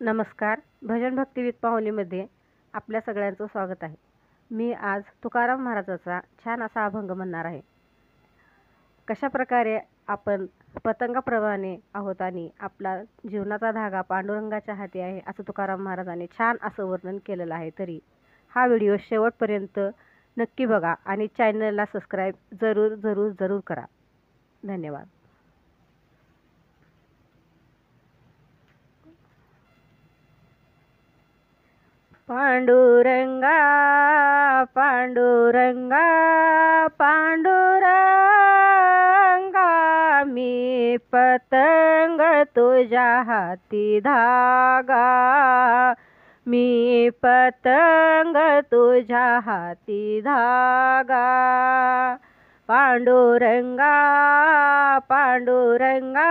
नमस्कार. भजन भक्ती विथ माऊलीमध्ये आपल्या सगळ्यांचं स्वागत आहे. मी आज तुकाराम महाराजाचा छान असा अभंग म्हणणार आहे. कशाप्रकारे आपण पतंगाप्रमाणे आहोत आणि आपला जीवनाचा धागा पांडुरंगाच्या हाती आहे असं तुकाराम महाराजांनी छान असं वर्णन केलेलं आहे. तरी हा व्हिडिओ शेवटपर्यंत नक्की बघा आणि चॅनलला सबस्क्राईब जरूर जरूर जरूर करा. धन्यवाद. पांडुरंगा पांडुरंगा पांडुरंगा, मी पतंग तुझ्या हाती धागा, मी पतंग तुझ्या हाती धागा. पांडुरंगा पांडुरंगा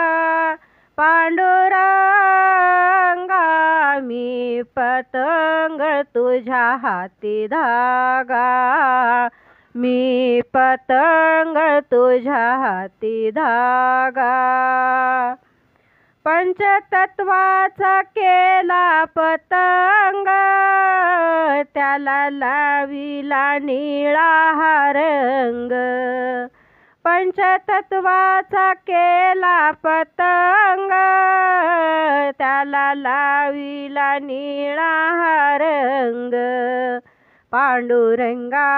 पांडुरंगा, मी पतंग तुझ्या हाती धागा, मी पतंग तुझ्या हाती धागा. पंचतत्वाचा केला पतंग, त्याला लाविला निळा रंग. पंचतत्वाचा केला पतंग, त्याला लाविला निळा रंग. पांडुरंगा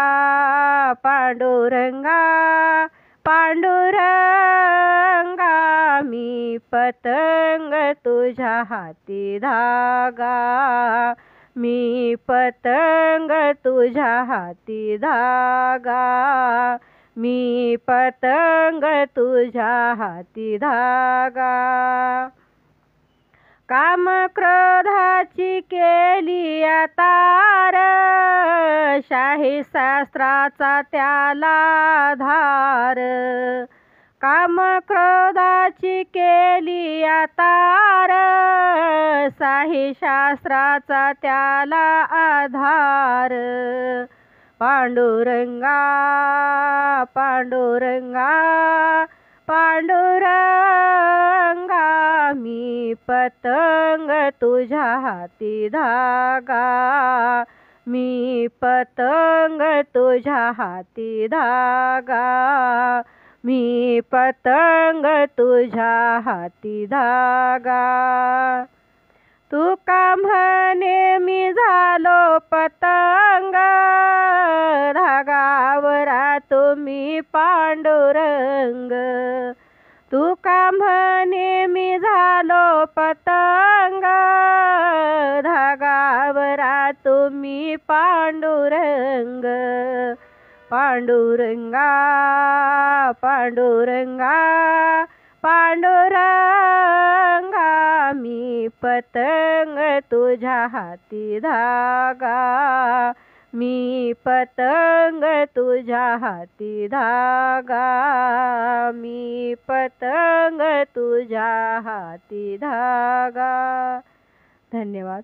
पांडुरंगा पांडुरंगा, मी पतंग तुझ्या हाती धागा, मी पतंग तुझ्या हाती धागा, मी पतंग तुझ्या हाती धागा. काम क्रोधाची केली तार, शाही शास्त्राचा त्याला धार. काम क्रोधाची केली तार, शाही शास्त्राचा त्याला आधार. पांडुरंगा पांडुरंगा पांडुरंगा, मी पतंग तुझ्या हाती धागा, मी पतंग तुझ्या हाती धागा, मी पतंग तुझ्या हाती धागा. तुका म्हणे मी झालो पतंग, धागावरा तुम्ही पांडुरंग. तुका म्हणे मी झालो पतंग, धागावरा तुम्ही पांडुरंग. पांडुरंगा पांडुरंगा पांडुरंगा, मी पतंग तुझ्या हाती धागा, मी पतंग तुझ्या हाती धागा, मी पतंग तुझ्या हाती धागा. धन्यवाद.